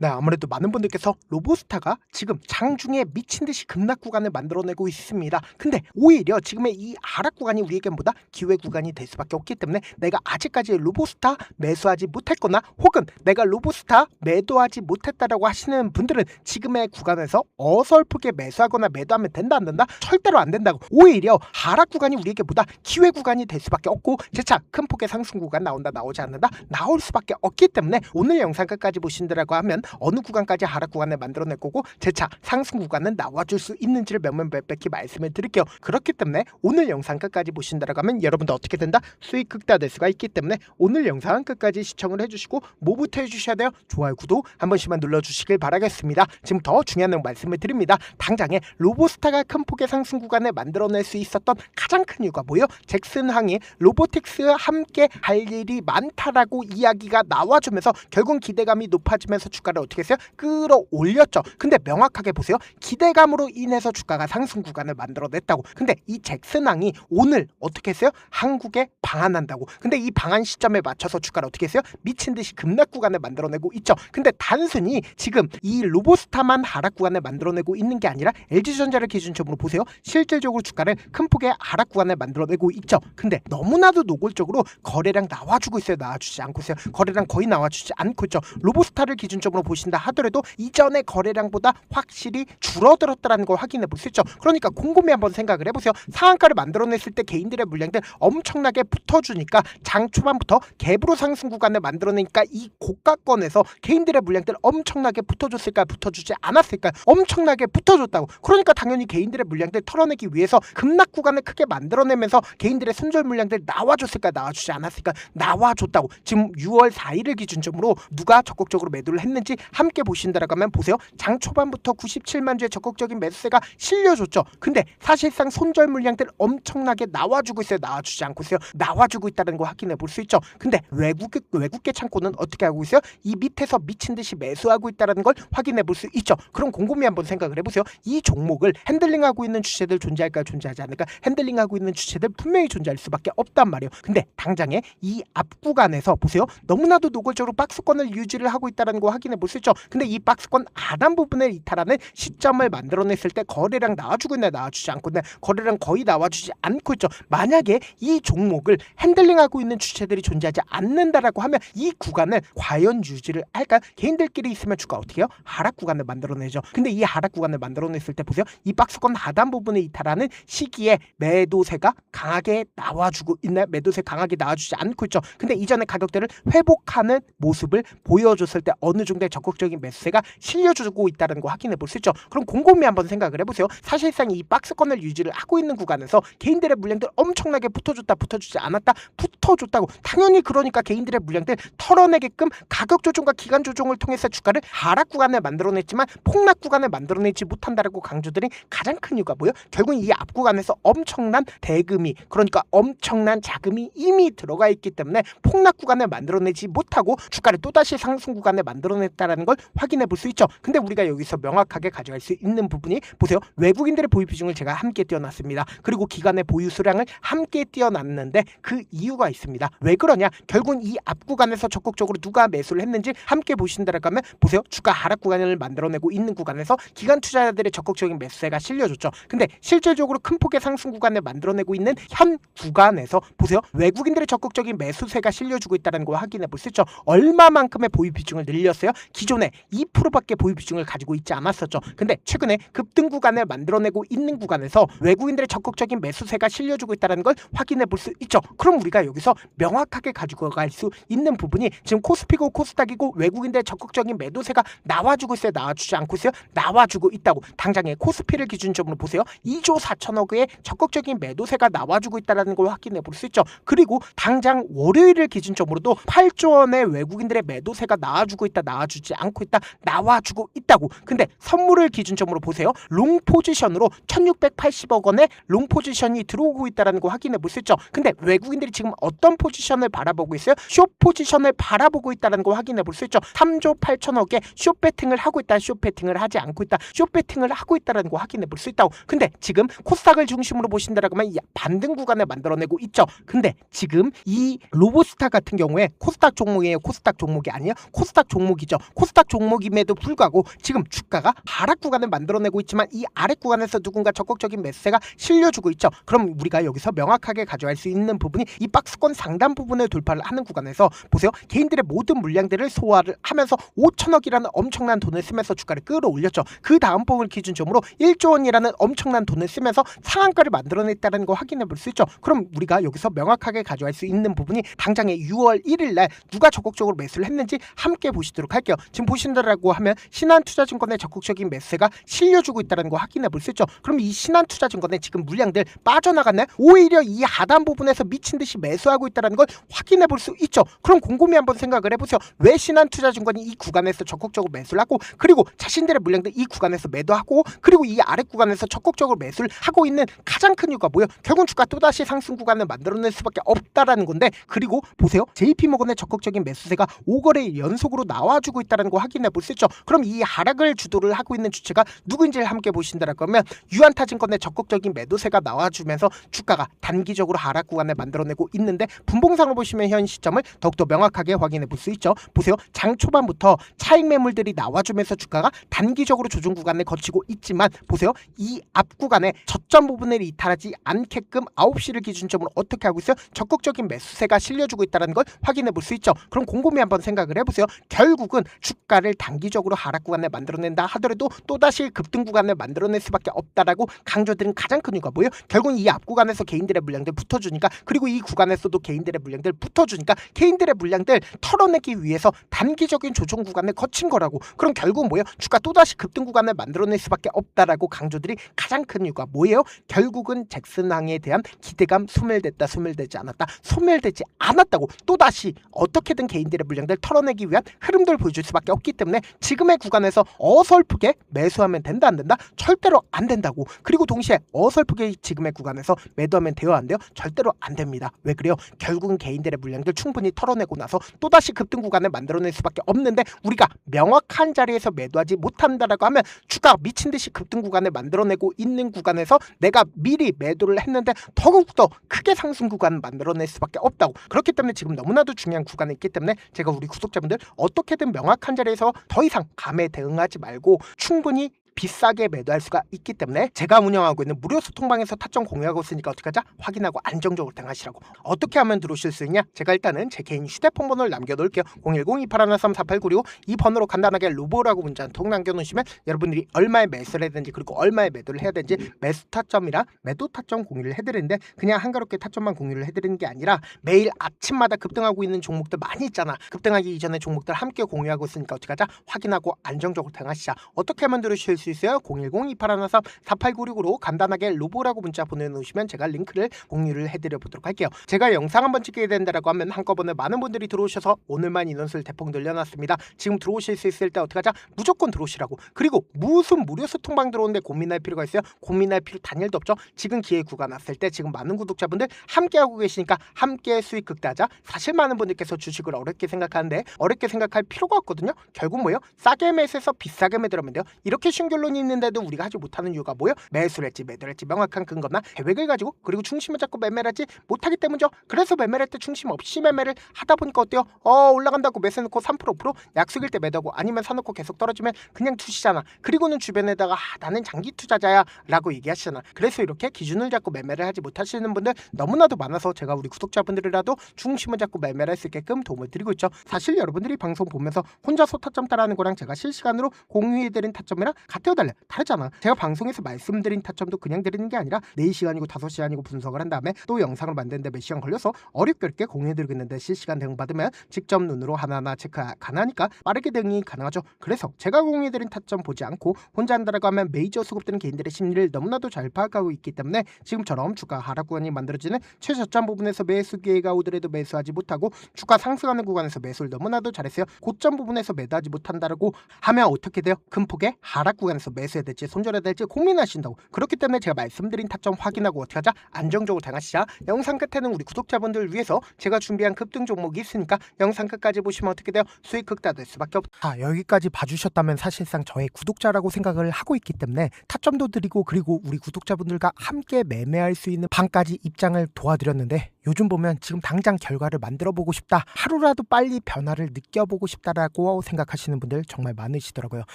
네, 아무래도 많은 분들께서 로보스타가 지금 장중에 미친 듯이 급락 구간을 만들어내고 있습니다. 근데 오히려 지금의 이 하락 구간이 우리에겐보다 기회 구간이 될 수밖에 없기 때문에 내가 아직까지 로보스타 매수하지 못했거나 혹은 내가 로보스타 매도하지 못했다라고 하시는 분들은 지금의 구간에서 어설프게 매수하거나 매도하면 된다 안 된다? 절대로 안 된다고. 오히려 하락 구간이 우리에게보다 기회 구간이 될 수밖에 없고 재차 큰 폭의 상승 구간 나온다 나오지 않는다 나올 수밖에 없기 때문에 오늘 영상 끝까지 보신다라고 하면 어느 구간까지 하락 구간을 만들어낼 거고 재차 상승 구간은 나와줄 수 있는지를 몇몇몇백히 말씀을 드릴게요. 그렇기 때문에 오늘 영상 끝까지 보신다라고 하면 여러분도 어떻게 된다? 수익 극대화될 수가 있기 때문에 오늘 영상 끝까지 시청을 해주시고 뭐부터 해주셔야 돼요? 좋아요, 구독 한 번씩만 눌러주시길 바라겠습니다. 지금 더 중요한 내용 말씀을 드립니다. 당장에 로보스타가 큰 폭의 상승 구간을 만들어낼 수 있었던 가장 큰 이유가 뭐예요? 잭슨 항이 로보틱스와 함께 할 일이 많다라고 이야기가 나와주면서 결국 기대감이 높아지면서 주가를 어떻게 했어요? 끌어올렸죠. 근데 명확하게 보세요. 기대감으로 인해서 주가가 상승 구간을 만들어냈다고. 근데 이 잭슨항이 오늘 어떻게 했어요? 한국에 방한한다고. 근데 이 방한 시점에 맞춰서 주가를 어떻게 했어요? 미친 듯이 급락 구간을 만들어내고 있죠. 근데 단순히 지금 이 로보스타만 하락 구간을 만들어내고 있는 게 아니라 LG전자를 기준점으로 보세요. 실질적으로 주가를 큰 폭의 하락 구간을 만들어내고 있죠. 근데 너무나도 노골적으로 거래량 나와주고 있어요. 나와주지 않고 있어요. 거래량 거의 나와주지 않고 있죠. 로보스타를 기준점으로 보신다 하더라도 이전의 거래량보다 확실히 줄어들었다는 걸 확인해 볼 수 있죠. 그러니까 곰곰이 한번 생각을 해보세요. 상한가를 만들어냈을 때 개인들의 물량들 엄청나게 붙어주니까 장 초반부터 갭으로 상승 구간을 만들어내니까 이 고가권에서 개인들의 물량들 엄청나게 붙어줬을까요? 붙어주지 않았을까요? 엄청나게 붙어줬다고. 그러니까 당연히 개인들의 물량들 털어내기 위해서 급락 구간을 크게 만들어내면서 개인들의 손절 물량들 나와줬을까요? 나와주지 않았을까요? 나와줬다고. 지금 6월 4일을 기준점으로 누가 적극적으로 매도를 했는지 함께 보신다라고 하면 보세요. 장 초반부터 97만 주의 적극적인 매수세가 실려줬죠. 근데 사실상 손절 물량들 엄청나게 나와주고 있어요. 나와주지 않고 있어요. 나와주고 있다는 거 확인해 볼 수 있죠. 근데 외국계 창고는 어떻게 하고 있어요? 이 밑에서 미친 듯이 매수하고 있다는 걸 확인해 볼 수 있죠. 그럼 곰곰이 한번 생각을 해보세요. 이 종목을 핸들링하고 있는 주체들 존재할까요? 존재하지 않을까? 핸들링하고 있는 주체들 분명히 존재할 수밖에 없단 말이에요. 근데 당장에 이 앞 구간에서 보세요. 너무나도 노골적으로 박스권을 유지를 하고 있다는 거 확인해 볼 수 있죠. 근데 이 박스권 하단 부분을 이탈하는 시점을 만들어냈을 때 거래량 나와주고 있나 나와주지 않고 있나 거래량 거의 나와주지 않고 있죠. 만약에 이 종목을 핸들링하고 있는 주체들이 존재하지 않는다라고 하면 이 구간을 과연 유지를 할까? 개인들끼리 있으면 주가 어떻게 해요? 하락 구간을 만들어내죠. 근데 이 하락 구간을 만들어냈을 때 보세요. 이 박스권 하단 부분에 이탈하는 시기에 매도세가 강하게 나와주고 있나요? 매도세 강하게 나와주지 않고 있죠. 근데 이전의 가격대를 회복하는 모습을 보여줬을 때 어느 정도의 적극적인 매수세가 실려주고 있다는 거 확인해 볼 수 있죠. 그럼 곰곰이 한번 생각을 해보세요. 사실상 이 박스권을 유지를 하고 있는 구간에서 개인들의 물량들 엄청나게 붙어줬다 붙어주지 않았다 붙어줬다고. 당연히 그러니까 개인들의 물량들 털어내게끔 가격 조정과 기간 조정을 통해서 주가를 하락 구간을 만들어냈지만 폭락 구간을 만들어내지 못한다라고 강조드린 가장 큰 이유가 뭐예요? 결국 이 앞 구간에서 엄청난 대금이 그러니까 엄청난 자금이 이미 들어가 있기 때문에 폭락 구간을 만들어내지 못하고 주가를 또다시 상승 구간을 만들어냈다는 걸 확인해 볼 수 있죠. 근데 우리가 여기서 명확하게 가져갈 수 있는 부분이 보세요. 외국인들의 보유 비중을 제가 함께 띄워놨습니다. 그리고 기관의 보유 수량을 함께 띄워놨는데 그 이유가 있습니다. 왜 그러냐? 결국 이 앞 구간에서 적극적으로 누가 매수를 했는지 함께 보신다라고 하면 보세요. 주가 하락 구간을 만들어내고 있는 구간에서 기관 투자자들의 적극적인 매수세가 실려줬죠. 근데 실질적으로 큰 폭의 상승 구간을 만들어내고 있는 현 구간에서 보세요. 외국인들의 적극적인 매수세가 실려주고 있다는 거 확인해 볼 수 있죠. 얼마만큼의 보유 비중을 늘렸어요? 기존에 2%밖에 보유 비중을 가지고 있지 않았었죠. 근데 최근에 급등 구간을 만들어내고 있는 구간에서 외국인들의 적극적인 매수세가 실려주고 있다는 걸 확인해 볼 수 있죠. 그럼 우리가 여기서 명확하게 가지고 갈 수 있는 부분이 지금 코스피고 코스닥이고 외국인들의 적극적인 매도세가 나와주고 있어요? 나와주지 않고 있어요? 나와주고 있다고. 당장에 코스피를 기준점으로 보세요. 2조 4천억의 적극적인 매도세가 나와주고 있다는 걸 확인해 볼 수 있죠. 그리고 당장 월요일을 기준점으로도 8조 원의 외국인들의 매도세가 나와주고 있다 나와주지 않고 있다 나와주고 있다고. 근데 선물을 기준점으로 보세요. 롱 포지션으로 1680억 원의 롱 포지션이 들어오고 있다는 거 확인해 볼 수 있죠. 근데 외국인들이 지금 어떤 포지션을 바라보고 있어요? 숏 포지션을 바라보고 있다는 거 확인해 볼 수 있죠. 3조 8천억의 숏 배팅을 하고 있다 숏 배팅을 하지 않고 있다 숏 배팅을 하고 있다는 거 확인해 볼 수 있다고. 근데 지금 코스닥을 중심으로 보신다라고 하면 반등 구간을 만들어내고 있죠. 근데 지금 이 로보스타 같은 경우에 코스닥 종목이에요? 코스닥 종목이 아니에요? 코스닥 종목이죠. 코스닥 종목임에도 불구하고 지금 주가가 하락 구간을 만들어내고 있지만 이 아래 구간에서 누군가 적극적인 매수세가 실려주고 있죠. 그럼 우리가 여기서 명확하게 가져갈 수 있는 부분이 이 박스권 상단 부분을 돌파를 하는 구간에서 보세요. 개인들의 모든 물량들을 소화를 하면서 5천억이라는 엄청난 돈을 쓰면서 주가를 끌어올렸죠. 그 다음 봉을 기준점으로 1조 원이라는 엄청난 돈을 쓰면서 상한가를 만들어냈다는 거 확인해 볼 수 있죠. 그럼 우리가 여기서 명확하게 가져갈 수 있는 부분이 당장에 6월 1일 날 누가 적극적으로 매수를 했는지 함께 보시도록 할게요. 지금 보신다라고 하면 신한투자증권의 적극적인 매수세가 실려주고 있다는 거 확인해 볼 수 있죠. 그럼 이 신한투자증권의 지금 물량들 빠져나갔나요? 오히려 이 하단 부분에서 미친 듯이 매수하고 있다는 걸 확인해 볼 수 있죠. 그럼 곰곰이 한번 생각을 해보세요. 왜 신한투자증권이 이 구간에서 적극적으로 매수를 하고 그리고 자신들의 물량들 이 구간에서 매도하고 그리고 이 아래 구간에서 적극적으로 매수를 하고 있는 가장 큰 이유가 뭐예요? 결국 주가 또다시 상승 구간을 만들어낼 수밖에 없다라는 건데 그리고 보세요. JP모건의 적극적인 매수세가 5거래 연속으로 나와주고 있다는 거 확인해 볼 수 있죠. 그럼 이 하락을 주도를 하고 있는 주체가 누구인지를 함께 보신다라고 하면 유한타증권의 적극적인 매도세가 나와주면서 주가가 단기적으로 하락 구간을 만들어내고 있는데 분봉상으로 보시면 현 시점을 더욱더 명확하게 확인해 볼 수 있죠. 보세요. 장 초반부터 차익 매물들이 나와주면서 주가가 단기적으로 조정 구간을 거치고 있지만 보세요. 이 앞 구간에 저점 부분을 이탈하지 않게끔 9시를 기준점으로 어떻게 하고 있어요? 적극적인 매수세가 실려주고 있다는 걸 확인해 볼 수 있죠. 그럼 곰곰이 한번 생각을 해보세요. 결국은 주가를 단기적으로 하락 구간을 만들어낸다 하더라도 또다시 급등 구간을 만들어낼 수밖에 없다라고 강조드린 가장 큰 이유가 뭐예요? 결국은 이 앞 구간에서 개인들의 물량들 붙어주니까 그리고 이 구간에서도 개인들의 물량들 붙어주니까 개인들의 물량들 털어내기 위해서 단기적인 조정 구간을 거친 거라고. 그럼 결국은 뭐예요? 주가 또다시 급등 구간을 만들어낼 수밖에 없다라고 강조들이 가장 큰 이유가 뭐예요? 결국은 잭슨항에 대한 기대감 소멸됐다 소멸되지 않았다 소멸되지 않았다고 또다시 어떻게든 개인들의 물량들 털어내기 위한 흐름들을 보여줄 수밖에 없기 때문에 지금의 구간에서 어설프게 매수하면 된다 안 된다? 절대로 안 된다고. 그리고 동시에 어설프게 지금의 구간에서 매도하면 돼요 안 돼요? 절대로 안 됩니다. 왜 그래요? 결국은 개인들의 물량들 충분히 털어내고 나서 또다시 급등 구간을 만들어낼 수밖에 없는데 우리가 명확한 자리에서 매도하지 못한다라고 하면 주가 미친듯이 급등 구간을 만들어내고 있는 구간에서 내가 미리 매도를 했는데 더욱더 크게 상승 구간을 만들어낼 수밖에 없다고. 그렇기 때문에 지금 너무나도 중요한 구간이 있기 때문에 제가 우리 구독자분들 어떻게든 명확한 자리에서 더 이상 감에 대응하지 말고 충분히 비싸게 매도할 수가 있기 때문에 제가 운영하고 있는 무료 소통방에서 타점 공유하고 있으니까 어떻게 하자? 확인하고 안정적으로 대응하시라고. 어떻게 하면 들어오실 수 있냐? 제가 일단은 제 개인 휴대폰 번호를 남겨놓을게요. 010-2813-4896 이 번호로 간단하게 루보라고 문자 한 통 남겨놓으시면 여러분들이 얼마에 매수를 해야 되는지 그리고 얼마에 매도를 해야 되는지 매수 타점이랑 매도 타점 공유를 해드리는데 그냥 한가롭게 타점만 공유를 해드리는 게 아니라 매일 아침마다 급등하고 있는 종목들 많이 있잖아. 급등하기 이전에 종목들 함께 공유하고 있으니까 어떻게 하자? 확인하고 안정적으로 대응하시자. 어떻게 하면 들으실 수 있어요? 010-2813-4896으로 간단하게 로보라고 문자 보내놓으시면 제가 링크를 공유를 해드려 보도록 할게요. 제가 영상 한번 찍게 된다라고 하면 한꺼번에 많은 분들이 들어오셔서 오늘만 인원수를 대폭 늘려놨습니다. 지금 들어오실 수 있을 때 어떻게 하자? 무조건 들어오시라고. 그리고 무슨 무료 소통방 들어오는데 고민할 필요가 있어요? 고민할 필요 단일도 없죠. 지금 기회 구간 왔을 때 지금 많은 구독자분들 함께하고 계시니까 함께 수익 극대하자. 사실 많은 분들께서 주식을 어렵게 생각하는데 어렵게 생각할 필요가 없거든요. 결국 뭐예요? 싸게 매수해서 비싸게 매도하면 돼요. 이렇게 쉬운 결론이 있는데도 우리가 하지 못하는 이유가 뭐예요? 매수를 했지 매도를 했지 명확한 근거나 계획을 가지고 그리고 중심을 잡고 매매를 하지 못하기 때문이죠. 그래서 매매를 할 때 중심 없이 매매를 하다 보니까 어때요? 올라간다고 매수해놓고 3% 5% 약속일 때 매도하고 아니면 사놓고 계속 떨어지면 그냥 투시잖아. 그리고는 주변에다가 나는 장기 투자자야 라고 얘기하시잖아. 그래서 이렇게 기준을 잡고 매매를 하지 못하시는 분들 너무나도 많아서 제가 우리 구독자분들이라도 중심을 잡고 매매를 할 수 있게끔 도움을 드리고 있죠. 사실 여러분들이 방송 보면서 혼자서 타점 따라하는 거랑 제가 실시간으로 공유해드린 타점이랑 같아요 달라요? 다르잖아. 제가 방송에서 말씀드린 타점도 그냥 드리는 게 아니라 4시간이고 5시간이고 분석을 한 다음에 또 영상을 만드는데 몇 시간 걸려서 어렵게 어렵게 공유해드리고 있는데 실시간 대응 받으면 직접 눈으로 하나하나 체크 가능하니까 빠르게 대응이 가능하죠. 그래서 제가 공유해드린 타점 보지 않고 혼자 한다라고 하면 메이저 수급되는 개인들의 심리를 너무나도 잘 파악하고 있기 때문에 지금처럼 주가 하락 구간이 만들어지는 최저점 부분에서 매수 기회가 오더라도 매수하지 못하고 주가 상승하는 구간에서 매수를 너무나도 잘했어요. 고점 부분에서 매도하지 못한다라고 하면 어떻게 돼요? 큰 폭의 하락 구간에서 매수해야 될지 손절해야 될지 고민하신다고. 그렇기 때문에 제가 말씀드린 타점 확인하고 어떻게 하자? 안정적으로 대응하시자. 영상 끝에는 우리 구독자분들 위해서 제가 준비한 급등 종목이 있으니까 영상 끝까지 보시면 어떻게 돼요? 수익 극대화될 수밖에 없다. 여기까지 봐주셨다면 사실상 저의 구독자라고 생각을 하고 있기 때문에 타점도 드리고 그리고 우리 구독자분들과 함께 매매할 수 있는 방까지 입장을 도와드렸는데 요즘 보면 지금 당장 결과를 만들어 보고 싶다, 하루라도 빨리 변화를 느껴보고 싶다라고 생각하시는 분들 정말 많으시더라고요.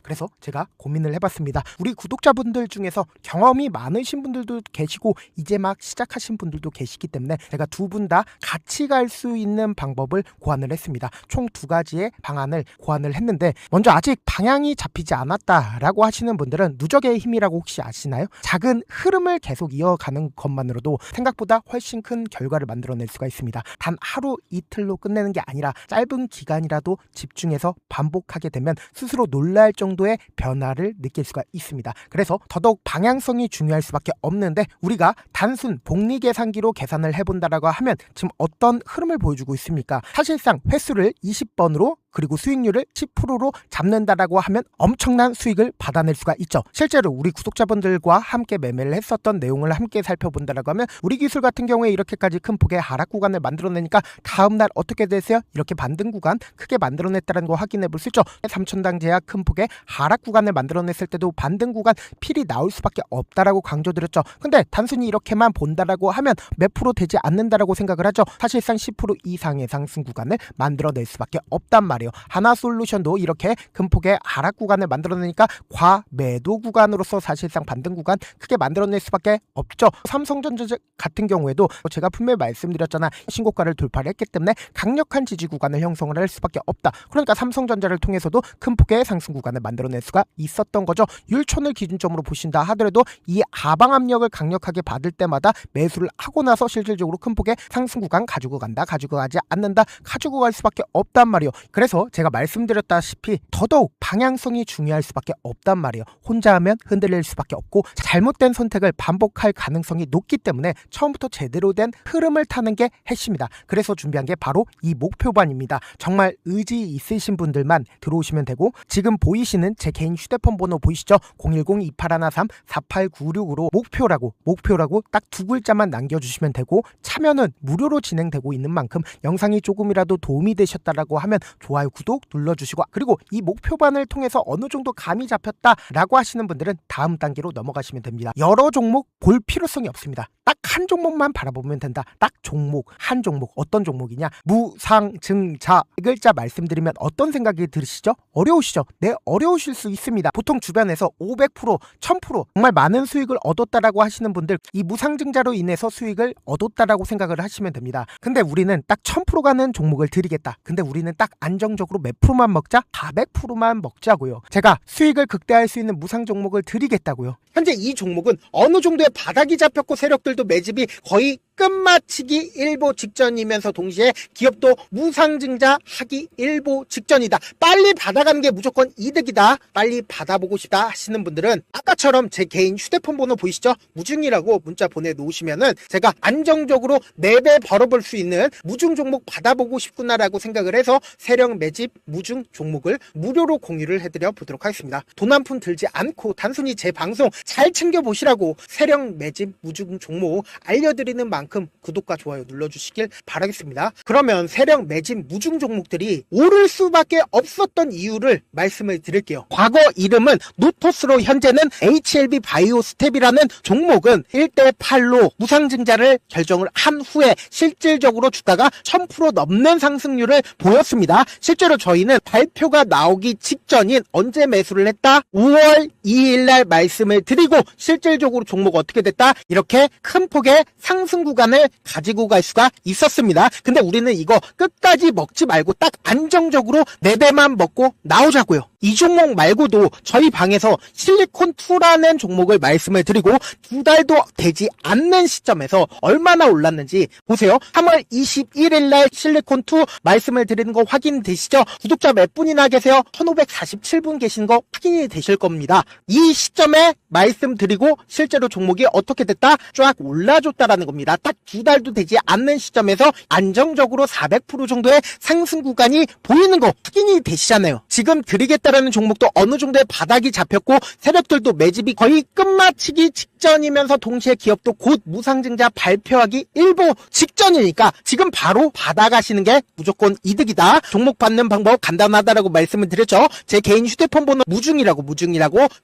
그래서 제가 고민을 해봤습니다. 우리 구독자분들 중에서 경험이 많으신 분들도 계시고 이제 막 시작하신 분들도 계시기 때문에 제가 두 분 다 같이 갈 수 있는 방법을 고안을 했습니다. 총 2가지의 방안을 고안을 했는데, 먼저 아직 방향이 잡히지 않았다라고 하시는 분들은 누적의 힘이라고 혹시 아시나요? 작은 흐름을 계속 이어가는 것만으로도 생각보다 훨씬 큰 결과를 만들어낼 수가 있습니다. 단 하루 이틀로 끝내는 게 아니라 짧은 기간이라도 집중해서 반복하게 되면 스스로 놀랄 정도의 변화를 느낄 수가 있습니다. 그래서 더더욱 방향성이 중요할 수밖에 없는데, 우리가 단순 복리계산기로 계산을 해본다라고 하면 지금 어떤 흐름을 보여주고 있습니까? 사실상 횟수를 20번으로 그리고 수익률을 10%로 잡는다라고 하면 엄청난 수익을 받아낼 수가 있죠. 실제로 우리 구독자분들과 함께 매매를 했었던 내용을 함께 살펴본다라고 하면 우리 기술 같은 경우에 이렇게까지 큰 폭의 하락 구간을 만들어내니까 다음날 어떻게 됐어요? 이렇게 반등 구간 크게 만들어냈다는 거 확인해 볼 수 있죠. 3,000당 제약 큰 폭의 하락 구간을 만들어냈을 때도 반등 구간 필이 나올 수밖에 없다라고 강조드렸죠. 근데 단순히 이렇게만 본다라고 하면 몇 프로 되지 않는다라고 생각을 하죠. 사실상 10% 이상의 상승 구간을 만들어낼 수밖에 없단 말이에요. 하나솔루션도 이렇게 큰 폭의 하락 구간을 만들어내니까 과매도 구간으로서 사실상 반등 구간 크게 만들어낼 수밖에 없죠. 삼성전자 같은 경우에도 제가 분명히 말씀드렸잖아. 신고가를 돌파를 했기 때문에 강력한 지지 구간을 형성을 할 수밖에 없다. 그러니까 삼성전자를 통해서도 큰 폭의 상승 구간을 만들어낼 수가 있었던 거죠. 율촌을 기준점으로 보신다 하더라도 이 하방 압력을 강력하게 받을 때마다 매수를 하고 나서 실질적으로 큰 폭의 상승 구간 가지고 간다, 가지고 가지 않는다, 가지고 갈 수밖에 없단 말이에요. 그래서 제가 말씀드렸다시피 더더욱 방향성이 중요할 수밖에 없단 말이에요. 혼자 하면 흔들릴 수밖에 없고 잘못된 선택을 반복할 가능성이 높기 때문에 처음부터 제대로 된 흐름을 타는 게 핵심이다. 그래서 준비한 게 바로 이 목표반입니다. 정말 의지 있으신 분들만 들어오시면 되고, 지금 보이시는 제 개인 휴대폰 번호 보이시죠? 010-2813-4896으로 목표라고 딱 2글자만 남겨주시면 되고, 참여는 무료로 진행되고 있는 만큼 영상이 조금이라도 도움이 되셨다라고 하면 좋아요, 구독 눌러주시고, 그리고 이 목표반을 통해서 어느 정도 감이 잡혔다라고 하시는 분들은 다음 단계로 넘어가시면 됩니다. 여러 종목 볼 필요성이 없습니다. 딱 한 종목만 바라보면 된다. 딱 종목, 한 종목. 어떤 종목이냐? 무상증자. 이 글자 말씀드리면 어떤 생각이 들으시죠? 어려우시죠? 네, 어려우실 수 있습니다. 보통 주변에서 500%, 1000% 정말 많은 수익을 얻었다라고 하시는 분들, 이 무상증자로 인해서 수익을 얻었다라고 생각을 하시면 됩니다. 근데 우리는 딱 1000% 가는 종목을 드리겠다. 근데 우리는 딱 안정적으로 몇 프로만 먹자? 400%만 먹자고요. 제가 수익을 극대화할 수 있는 무상 종목을 드리겠다고요. 현재 이 종목은 어느 정도의 바닥이 잡혔고 세력들도 매집이 거의 끝마치기 일보 직전이면서 동시에 기업도 무상증자하기 일보 직전이다. 빨리 받아가는 게 무조건 이득이다. 빨리 받아보고 싶다 하시는 분들은 아까처럼 제 개인 휴대폰 번호 보이시죠? 무중이라고 문자 보내놓으시면은 제가 안정적으로 4배 벌어볼 수 있는 무중 종목 받아보고 싶구나라고 생각을 해서 세력 매집 무중 종목을 무료로 공유를 해드려 보도록 하겠습니다. 돈 한 푼 들지 않고 단순히 제 방송 잘 챙겨보시라고 세력 매집 무중 종목 알려드리는 만큼 구독과 좋아요 눌러주시길 바라겠습니다. 그러면 세력 매집 무중 종목들이 오를 수밖에 없었던 이유를 말씀을 드릴게요. 과거 이름은 노토스로 현재는 HLB 바이오스텝이라는 종목은 1대8로 무상증자를 결정을 한 후에 실질적으로 주가가 1000% 넘는 상승률을 보였습니다. 실제로 저희는 발표가 나오기 직전인 언제 매수를 했다? 5월 2일날 말씀을 드리고 실질적으로 종목 어떻게 됐다? 이렇게 큰 폭의 상승 구간을 가지고 갈 수가 있었습니다. 근데 우리는 이거 끝까지 먹지 말고 딱 안정적으로 4배만 먹고 나오자고요. 이 종목 말고도 저희 방에서 실리콘2라는 종목을 말씀을 드리고 2달도 되지 않는 시점에서 얼마나 올랐는지 보세요. 3월 21일날 실리콘2 말씀을 드리는 거 확인되시죠? 구독자 몇 분이나 계세요? 1547분 계신 거 확인이 되실 겁니다. 이 시점에 말씀드리고 실제로 종목이 어떻게 됐다? 쫙 올라줬다라는 겁니다. 딱 2달도 되지 않는 시점에서 안정적으로 400% 정도의 상승 구간이 보이는 거 확인이 되시잖아요. 지금 드리겠다라는 종목도 어느 정도의 바닥이 잡혔고 세력들도 매집이 거의 끝마치기 직전이면서 동시에 기업도 곧 무상증자 발표하기 일보 직전이니까 지금 바로 받아가시는 게 무조건 이득이다. 종목 받는 방법 간단하다라고 말씀을 드렸죠. 제 개인 휴대폰 번호 무중이라고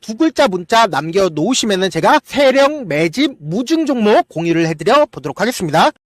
2글자 문자 남겨놓으시면은 제가 세력 매집 무중 종목 공유를 해드려 보도록 하겠습니다.